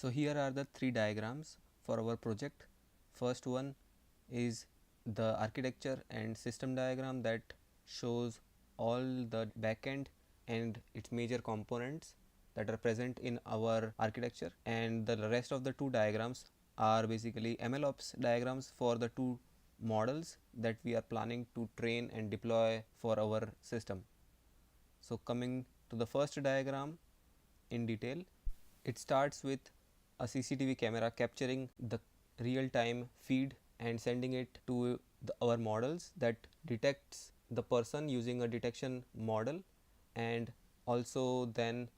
So here are the three diagrams for our project. First one is the architecture and system diagram that shows all the backend and its major components that are present in our architecture, and the rest of the two diagrams are basically MLOps diagrams for the two models that we are planning to train and deploy for our system. So coming to the first diagram in detail, it starts with a CCTV camera capturing the real-time feed and sending it to our models that detects the person using a detection model, and also then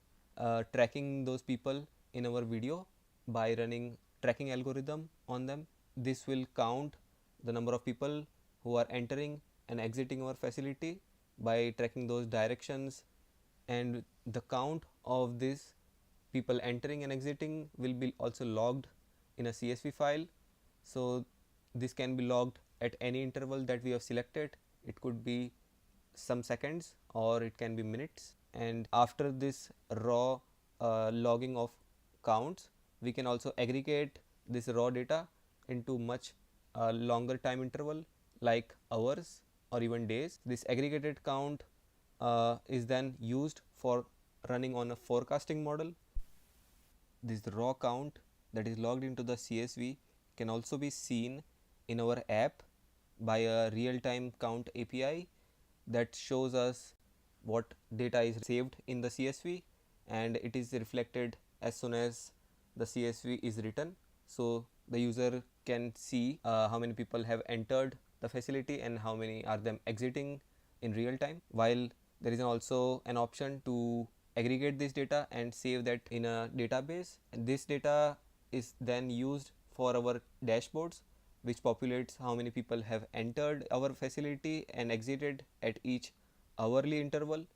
tracking those people in our video by running tracking algorithm on them. This will count the number of people who are entering and exiting our facility by tracking those directions, and the count of this people entering and exiting will be also logged in a CSV file. So this can be logged at any interval that we have selected. It could be some seconds or it can be minutes, and after this raw logging of counts, we can also aggregate this raw data into much longer time interval like hours or even days. This aggregated count is then used for running on a forecasting model. This raw count that is logged into the CSV can also be seen in our app by a real-time count API that shows us what data is saved in the CSV, and it is reflected as soon as the CSV is written. So the user can see how many people have entered the facility and how many are them exiting in real time, while there is also an option to aggregate this data and save that in a database, and this data is then used for our dashboards, which populates how many people have entered our facility and exited at each hourly interval,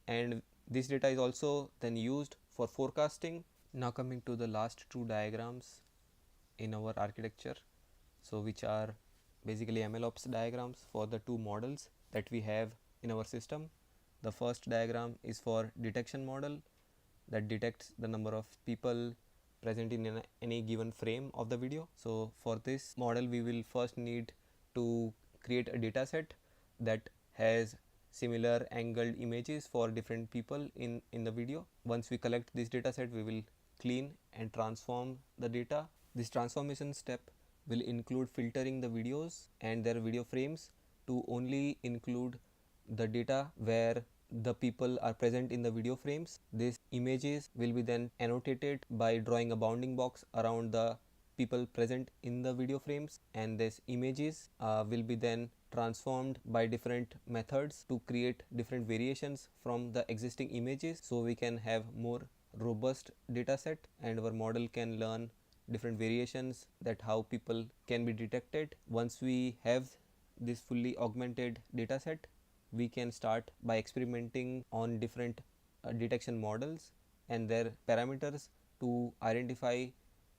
and this data is also then used for forecasting. Now coming to the last two diagrams in our architecture, so which are basically MLOps diagrams for the two models that we have in our system. The first diagram is for detection model that detects the number of people present in any given frame of the video. So for this model we will first need to create a data set that has similar angled images for different people in the video. Once we collect this data set, we will clean and transform the data. This transformation step will include filtering the videos and their video frames to only include the data where the people are present in the video frames. These images will be then annotated by drawing a bounding box around the people present in the video frames, and these images will be then transformed by different methods to create different variations from the existing images, so we can have more robust data set and our model can learn different variations that how people can be detected. Once we have this fully augmented data set, we can start by experimenting on different detection models and their parameters to identify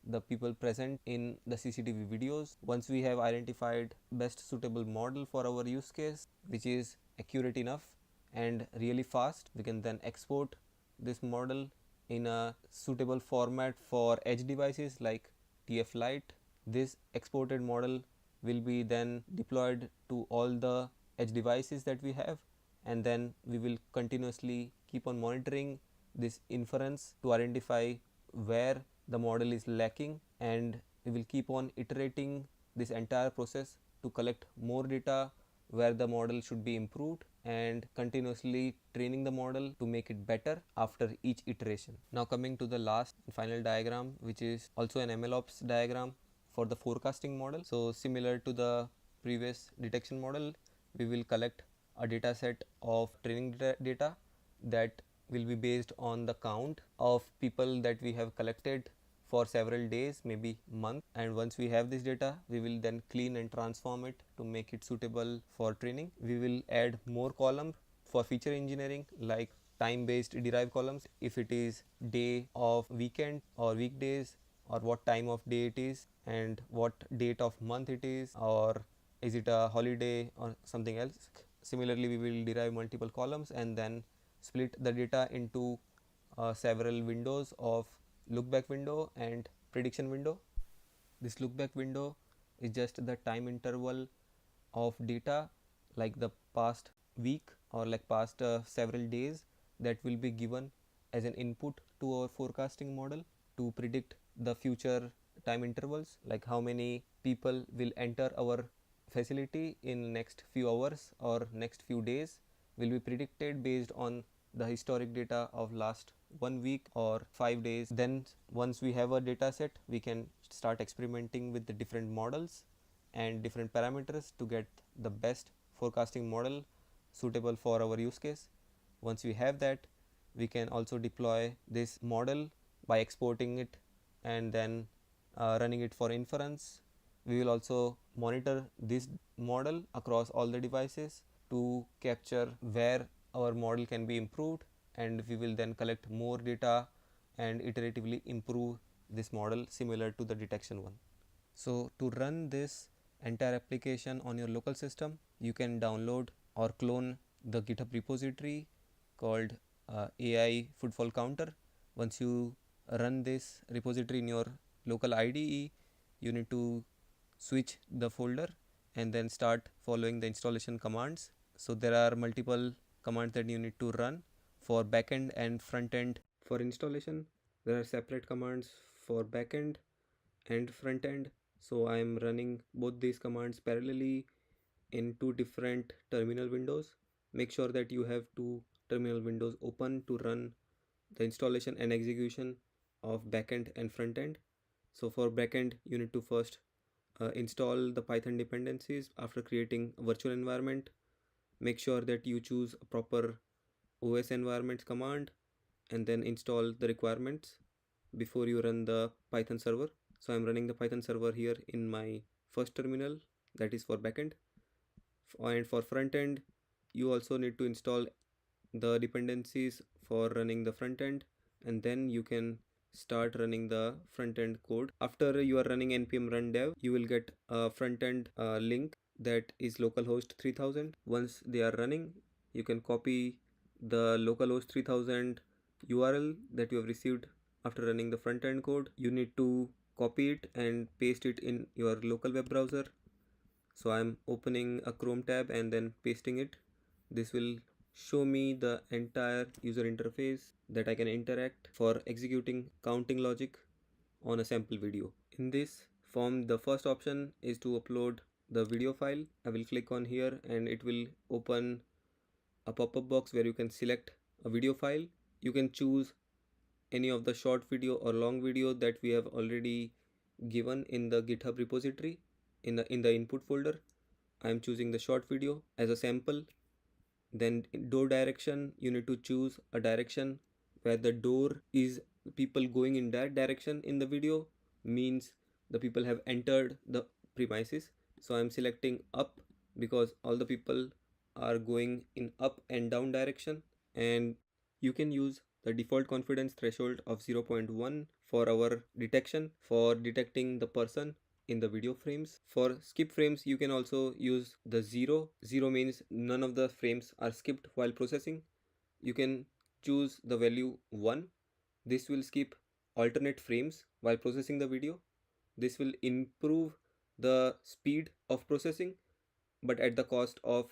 the people present in the CCTV videos. Once we have identified best suitable model for our use case, which is accurate enough and really fast, we can then export this model in a suitable format for edge devices like TF Lite. This exported model will be then deployed to all the edge devices that we have, and then we will continuously keep on monitoring this inference to identify where the model is lacking, and we will keep on iterating this entire process to collect more data where the model should be improved and continuously training the model to make it better after each iteration. Now coming to the last and final diagram, which is also an MLOps diagram for the forecasting model. So similar to the previous detection model, we will collect a data set of training data that will be based on the count of people that we have collected for several days, maybe month, and once we have this data, we will then clean and transform it to make it suitable for training. We will add more columns for feature engineering like time based derived columns if it is day of weekend or weekdays, or what time of day it is and what date of month it is, or is it a holiday or something else. Similarly, we will derive multiple columns and then split the data into several windows of look back window and prediction window. This look back window is just the time interval of data, like the past week or like past several days, that will be given as an input to our forecasting model to predict the future time intervals, like how many people will enter our facility in next few hours or next few days will be predicted based on the historic data of last 1 week or 5 days. Then once we have a data set, we can start experimenting with the different models and different parameters to get the best forecasting model suitable for our use case. Once we have that, we can also deploy this model by exporting it and then running it for inference. We will also monitor this model across all the devices to capture where our model can be improved, and we will then collect more data and iteratively improve this model similar to the detection one. So to run this entire application on your local system, you can download or clone the GitHub repository called AI footfall counter. Once you run this repository in your local IDE, you need to switch the folder and then start following the installation commands. So there are multiple commands that you need to run for backend and front end. For installation, there are separate commands for backend and front end. So I am running both these commands parallelly in two different terminal windows. Make sure that you have two terminal windows open to run the installation and execution of backend and front end. So for backend, you need to first install the Python dependencies after creating a virtual environment. Make sure that you choose a proper OS environments command and then install the requirements before you run the Python server. So I'm running the Python server here in my first terminal, that is for backend. And for front end, you also need to install the dependencies for running the front end, and then you can start running the front end code. After you are running npm run dev, you will get a front end link that is localhost 3000. Once they are running, you can copy the localhost 3000 URL that you have received after running the front end code. You need to copy it and paste it in your local web browser. So I'm opening a Chrome tab and then pasting it. This will show me the entire user interface that I can interact for executing counting logic on a sample video. In this form, the first option is to upload the video file. I will click on here and it will open a pop-up box where you can select a video file. You can choose any of the short video or long video that we have already given in the GitHub repository in the input folder. I am choosing the short video as a sample. Then in door direction, you need to choose a direction where the door is people going in that direction in the video, means the people have entered the premises. So I'm selecting up because all the people are going in up and down direction. And you can use the default confidence threshold of 0.1 for our detection for detecting the person in the video frames. For skip frames, you can also use the 0. 0 means none of the frames are skipped while processing. You can choose the value 1. This will skip alternate frames while processing the video. This will improve the speed of processing, but at the cost of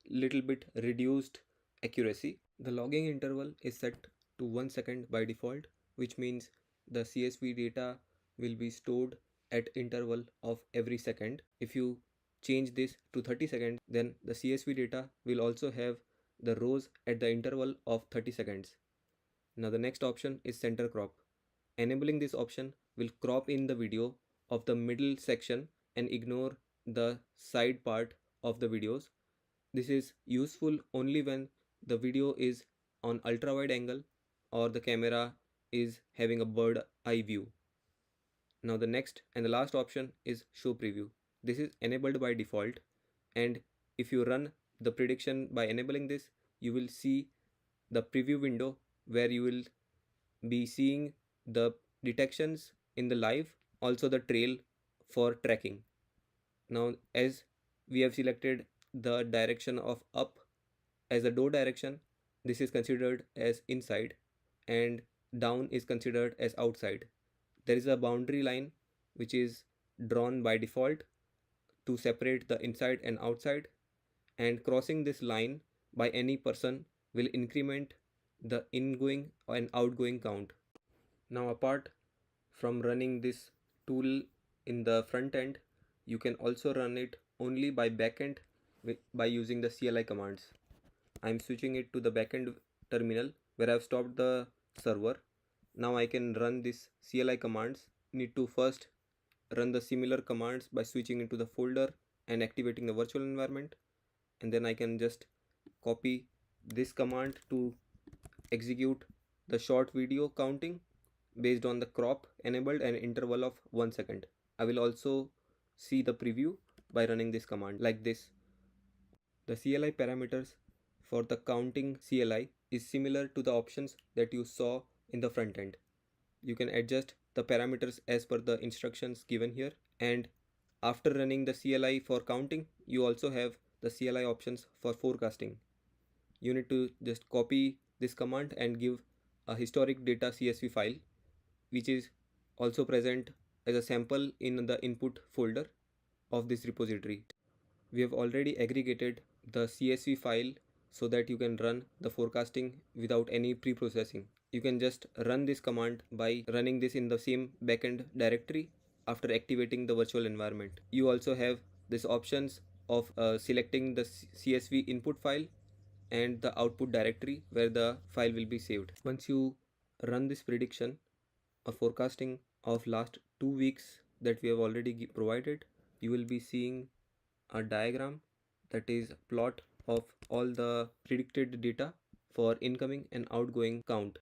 little bit reduced accuracy. The logging interval is set to 1 second by default, which means the CSV data will be stored at interval of every second. If you change this to 30 seconds, then the CSV data will also have the rows at the interval of 30 seconds. Now the next option is center crop. Enabling this option will crop in the video of the middle section and ignore the side part of the videos. This is useful only when the video is on ultra wide angle or the camera is having a bird eye view. Now the next and the last option is show preview. This is enabled by default, and if you run the prediction by enabling this, you will see the preview window where you will be seeing the detections in the live, also the trail for tracking. Now as we have selected the direction of up as the door direction, this is considered as inside, and down is considered as outside. There is a boundary line which is drawn by default to separate the inside and outside, and crossing this line by any person will increment the ingoing and outgoing count. Now, apart from running this tool in the front end, you can also run it only by backend by using the CLI commands. I'm switching it to the backend terminal where I've stopped the server. Now I can run this CLI commands. Need to first run the similar commands by switching into the folder and activating the virtual environment, and then I can just copy this command to execute the short video counting based on the crop enabled and interval of 1 second. I will also see the preview by running this command like this. The CLI parameters for the counting CLI is similar to the options that you saw in the front end. You can adjust the parameters as per the instructions given here, and after running the CLI for counting, you also have the CLI options for forecasting. You need to just copy this command and give a historic data CSV file, which is also present as a sample in the input folder of this repository. We have already aggregated the CSV file so that you can run the forecasting without any pre-processing. You can just run this command by running this in the same backend directory after activating the virtual environment. You also have these options of selecting the CSV input file and the output directory where the file will be saved. Once you run this prediction or forecasting of last 2 weeks that we have already provided, you will be seeing a diagram that is plot of all the predicted data for incoming and outgoing count.